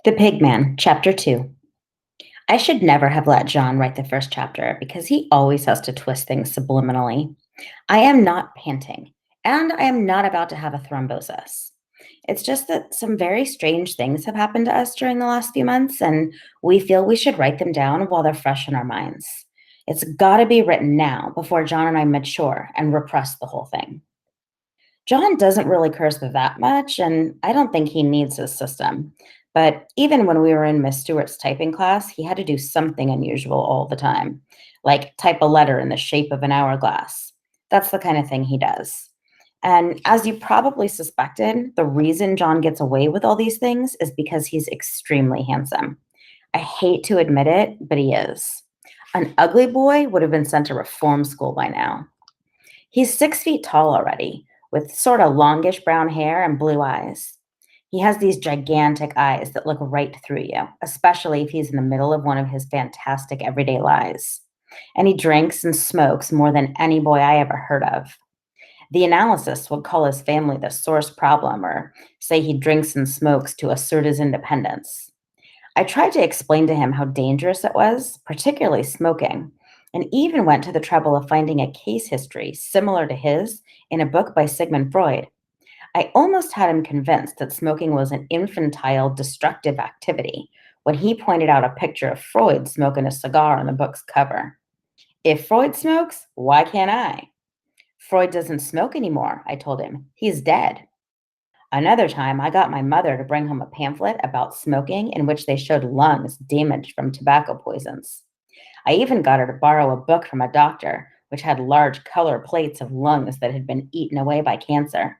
The Pigman, Chapter 2. I should never have let John write the first chapter because he always has to twist things subliminally. I am not panting, and I am not about to have a thrombosis. It's just that some very strange things have happened to us during the last few months, and we feel we should write them down while they're fresh in our minds. It's got to be written now before John and I mature and repress the whole thing. John doesn't really curse that much, and I don't think he needs his system. But even when we were in Miss Stewart's typing class, he had to do something unusual all the time, like type a letter in the shape of an hourglass. That's the kind of thing he does. And as you probably suspected, the reason John gets away with all these things is because he's extremely handsome. I hate to admit it, but he is. An ugly boy would have been sent to reform school by now. He's 6 feet tall already, with sort of longish brown hair and blue eyes. He has these gigantic eyes that look right through you, especially if he's in the middle of one of his fantastic everyday lies. And he drinks and smokes more than any boy I ever heard of. The analysis would call his family the source problem or say he drinks and smokes to assert his independence. I tried to explain to him how dangerous it was, particularly smoking, and even went to the trouble of finding a case history similar to his in a book by Sigmund Freud. I almost had him convinced that smoking was an infantile, destructive activity when he pointed out a picture of Freud smoking a cigar on the book's cover. If Freud smokes, why can't I? Freud doesn't smoke anymore, I told him. He's dead. Another time, I got my mother to bring home a pamphlet about smoking in which they showed lungs damaged from tobacco poisons. I even got her to borrow a book from a doctor, which had large color plates of lungs that had been eaten away by cancer.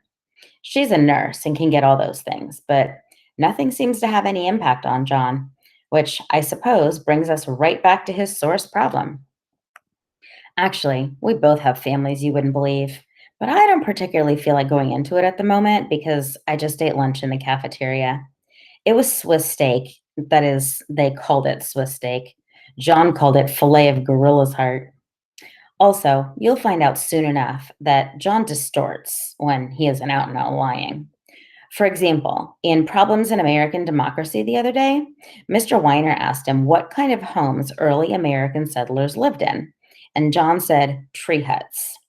She's a nurse and can get all those things, but nothing seems to have any impact on John, which I suppose brings us right back to his source problem. Actually, we both have families you wouldn't believe, but I don't particularly feel like going into it at the moment because I just ate lunch in the cafeteria. It was Swiss steak. That is, they called it Swiss steak. John called it filet of gorilla's heart. Also, you'll find out soon enough that John distorts when he isn't out and out lying. For example, in Problems in American Democracy the other day, Mr. Weiner asked him what kind of homes early American settlers lived in. And John said tree huts.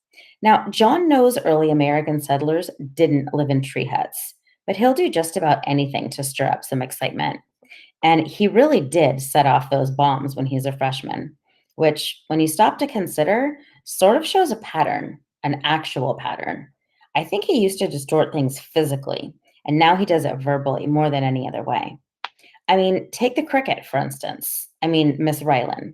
Now, John knows early American settlers didn't live in tree huts, but he'll do just about anything to stir up some excitement. And he really did set off those bombs when he's a freshman, which, when you stop to consider, sort of shows a pattern, an actual pattern. I think he used to distort things physically, and now he does it verbally more than any other way. I mean, take the cricket, for instance. Miss Rylan.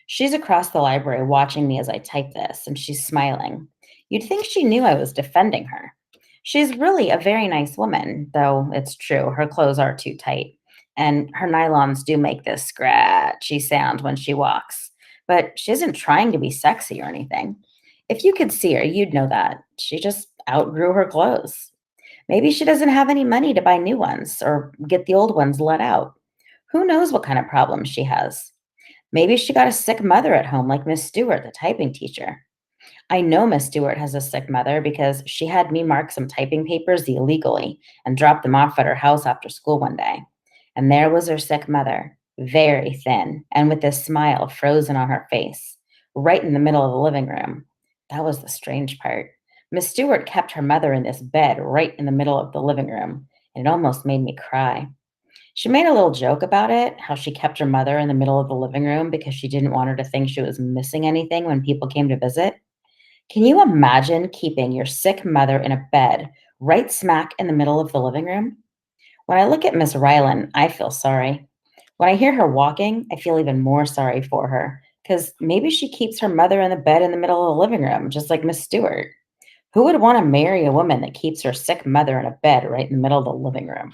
She's across the library watching me as I type this, and she's smiling. You'd think she knew I was defending her. She's really a very nice woman, though it's true, her clothes are too tight. And her nylons do make this scratchy sound when she walks. But she isn't trying to be sexy or anything. If you could see her, you'd know that. She just outgrew her clothes. Maybe she doesn't have any money to buy new ones or get the old ones let out. Who knows what kind of problems she has? Maybe she got a sick mother at home, like Miss Stewart, the typing teacher. I know Miss Stewart has a sick mother because she had me mark some typing papers illegally and drop them off at her house after school one day. And there was her sick mother, very thin and with this smile frozen on her face, right in the middle of the living room. That was the strange part. Miss Stewart kept her mother in this bed right in the middle of the living room, and it almost made me cry. She made a little joke about it, how she kept her mother in the middle of the living room because she didn't want her to think she was missing anything when people came to visit. Can you imagine keeping your sick mother in a bed right smack in the middle of the living room? When I look at Miss Rylan, I feel sorry. When I hear her walking, I feel even more sorry for her because maybe she keeps her mother in the bed in the middle of the living room, just like Miss Stewart. Who would want to marry a woman that keeps her sick mother in a bed right in the middle of the living room?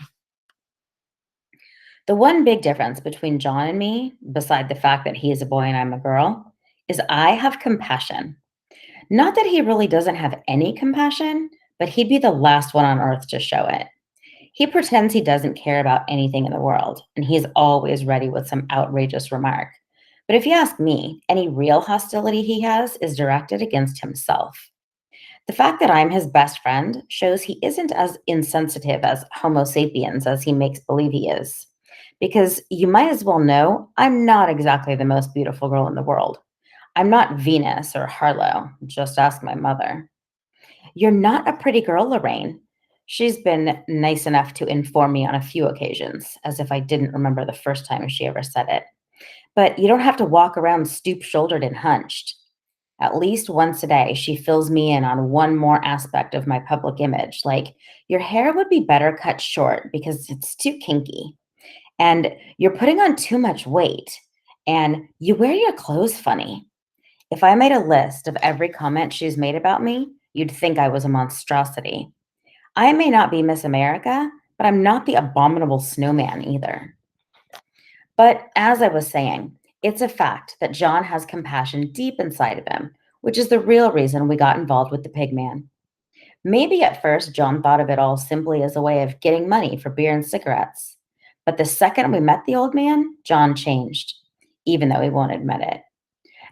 The one big difference between John and me, beside the fact that he is a boy and I'm a girl, is I have compassion. Not that he really doesn't have any compassion, but he'd be the last one on earth to show it. He pretends he doesn't care about anything in the world, and he's always ready with some outrageous remark. But if you ask me, any real hostility he has is directed against himself. The fact that I'm his best friend shows he isn't as insensitive as Homo sapiens as he makes believe he is. Because you might as well know I'm not exactly the most beautiful girl in the world. I'm not Venus or Harlow. Just ask my mother. You're not a pretty girl, Lorraine. She's been nice enough to inform me on a few occasions, as if I didn't remember the first time she ever said it. But you don't have to walk around stoop shouldered and hunched. At least once a day, she fills me in on one more aspect of my public image, like your hair would be better cut short because it's too kinky, and you're putting on too much weight, and you wear your clothes funny. If I made a list of every comment she's made about me, you'd think I was a monstrosity. I may not be Miss America, but I'm not the abominable snowman either. But as I was saying, it's a fact that John has compassion deep inside of him, which is the real reason we got involved with the Pigman. Maybe at first John thought of it all simply as a way of getting money for beer and cigarettes. But the second we met the old man, John changed, even though he won't admit it.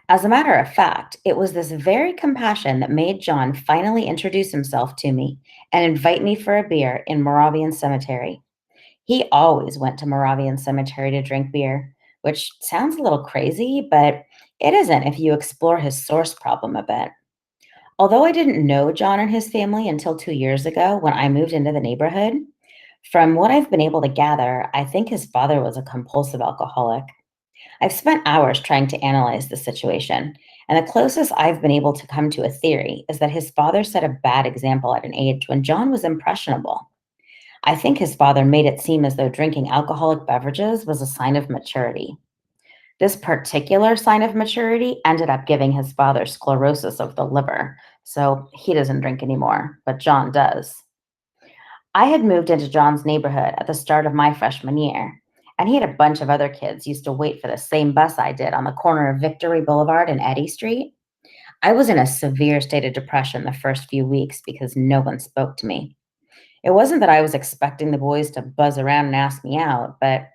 As a matter of fact, it was this very compassion that made John finally introduce himself to me and invite me for a beer in Moravian Cemetery. He always went to Moravian Cemetery to drink beer, which sounds a little crazy, but it isn't if you explore his source problem a bit. Although I didn't know John and his family until 2 years ago when I moved into the neighborhood, from what I've been able to gather, I think his father was a compulsive alcoholic. I've spent hours trying to analyze the situation, and the closest I've been able to come to a theory is that his father set a bad example at an age when John was impressionable. I think his father made it seem as though drinking alcoholic beverages was a sign of maturity. This particular sign of maturity ended up giving his father sclerosis of the liver, so he doesn't drink anymore, but John does. I had moved into John's neighborhood at the start of my freshman year, and he had a bunch of other kids used to wait for the same bus I did on the corner of Victory Boulevard and Eddy Street. I was in a severe state of depression the first few weeks because no one spoke to me. It wasn't that I was expecting the boys to buzz around and ask me out, but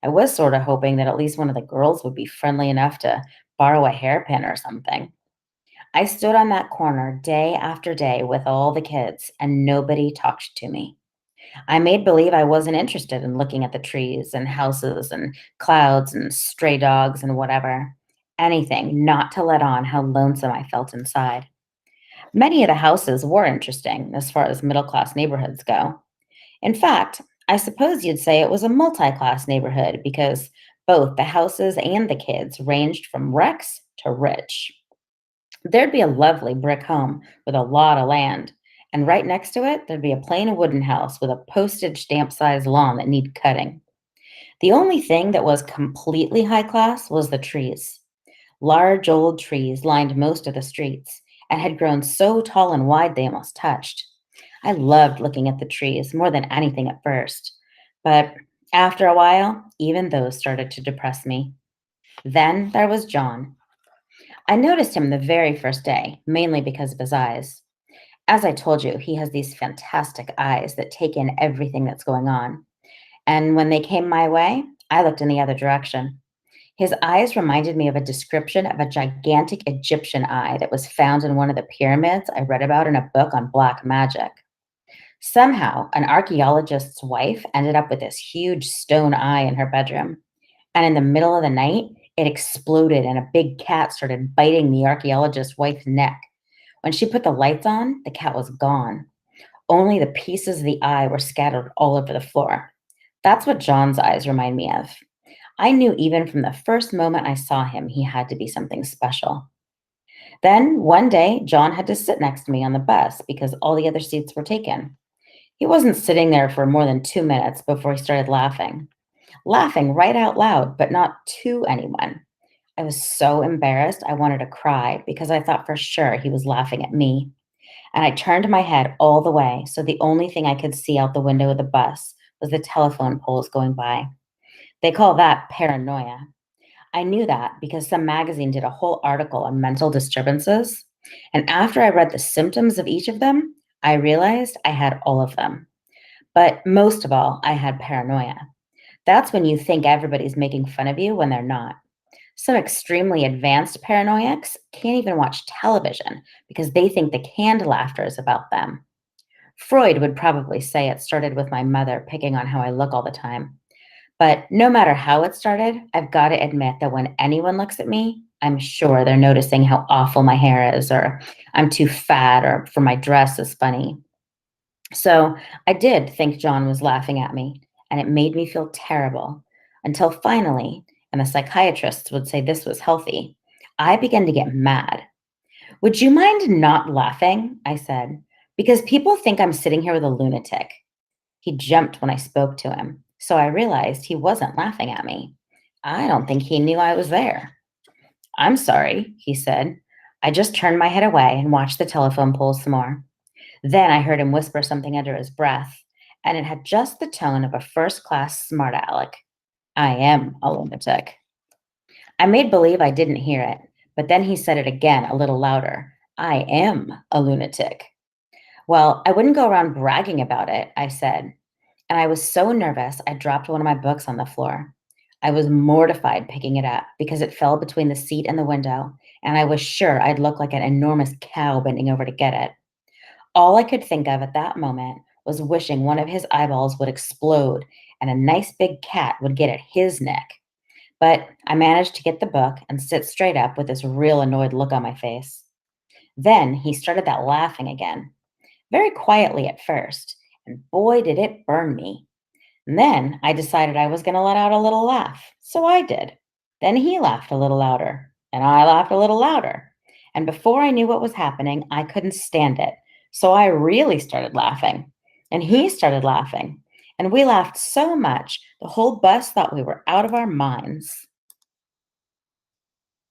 I was sort of hoping that at least one of the girls would be friendly enough to borrow a hairpin or something. I stood on that corner day after day with all the kids, and nobody talked to me. I made believe I wasn't interested in looking at the trees and houses and clouds and stray dogs and whatever. Anything not to let on how lonesome I felt inside. Many of the houses were interesting as far as middle class neighborhoods go. In fact, I suppose you'd say it was a multi class neighborhood because both the houses and the kids ranged from wrecks to rich. There'd be a lovely brick home with a lot of land, and right next to it, there'd be a plain wooden house with a postage stamp sized lawn that needed cutting. The only thing that was completely high class was the trees. Large old trees lined most of the streets and had grown so tall and wide they almost touched. I loved looking at the trees more than anything at first, but after a while, even those started to depress me. Then there was John. I noticed him the very first day, mainly because of his eyes. As I told you, he has these fantastic eyes that take in everything that's going on. And when they came my way, I looked in the other direction. His eyes reminded me of a description of a gigantic Egyptian eye that was found in one of the pyramids I read about in a book on black magic. Somehow, an archaeologist's wife ended up with this huge stone eye in her bedroom. And in the middle of the night, it exploded and a big cat started biting the archaeologist's wife's neck. When she put the lights on, the cat was gone. Only the pieces of the eye were scattered all over the floor. That's what John's eyes remind me of. I knew even from the first moment I saw him, he had to be something special. Then one day, John had to sit next to me on the bus because all the other seats were taken. He wasn't sitting there for more than 2 minutes before he started laughing right out loud, but not to anyone. I was so embarrassed I wanted to cry because I thought for sure he was laughing at me. And I turned my head all the way, so the only thing I could see out the window of the bus was the telephone poles going by. They call that paranoia. I knew that because some magazine did a whole article on mental disturbances. And after I read the symptoms of each of them, I realized I had all of them. But most of all, I had paranoia. That's when you think everybody's making fun of you when they're not. Some extremely advanced paranoiacs can't even watch television because they think the canned laughter is about them. Freud would probably say it started with my mother picking on how I look all the time. But no matter how it started, I've got to admit that when anyone looks at me, I'm sure they're noticing how awful my hair is, or I'm too fat, or for my dress is funny. So I did think John was laughing at me, and it made me feel terrible until finally, and the psychiatrists would say this was healthy, I began to get mad. Would you mind not laughing? I said, because people think I'm sitting here with a lunatic. He jumped when I spoke to him, so I realized he wasn't laughing at me. I don't think he knew I was there. I'm sorry, he said. I just turned my head away and watched the telephone pole some more. Then I heard him whisper something under his breath, and it had just the tone of a first class smart aleck. I am a lunatic. I made believe I didn't hear it, but then he said it again a little louder. I am a lunatic. Well, I wouldn't go around bragging about it, I said, and I was so nervous I dropped one of my books on the floor. I was mortified picking it up because it fell between the seat and the window, and I was sure I'd look like an enormous cow bending over to get it. All I could think of at that moment was wishing one of his eyeballs would explode and a nice big cat would get at his neck. But I managed to get the book and sit straight up with this real annoyed look on my face. Then he started that laughing again, very quietly at first, and boy, did it burn me. And then I decided I was going to let out a little laugh, so I did. Then he laughed a little louder, and I laughed a little louder. And before I knew what was happening, I couldn't stand it. So I really started laughing, and he started laughing. And we laughed so much, the whole bus thought we were out of our minds.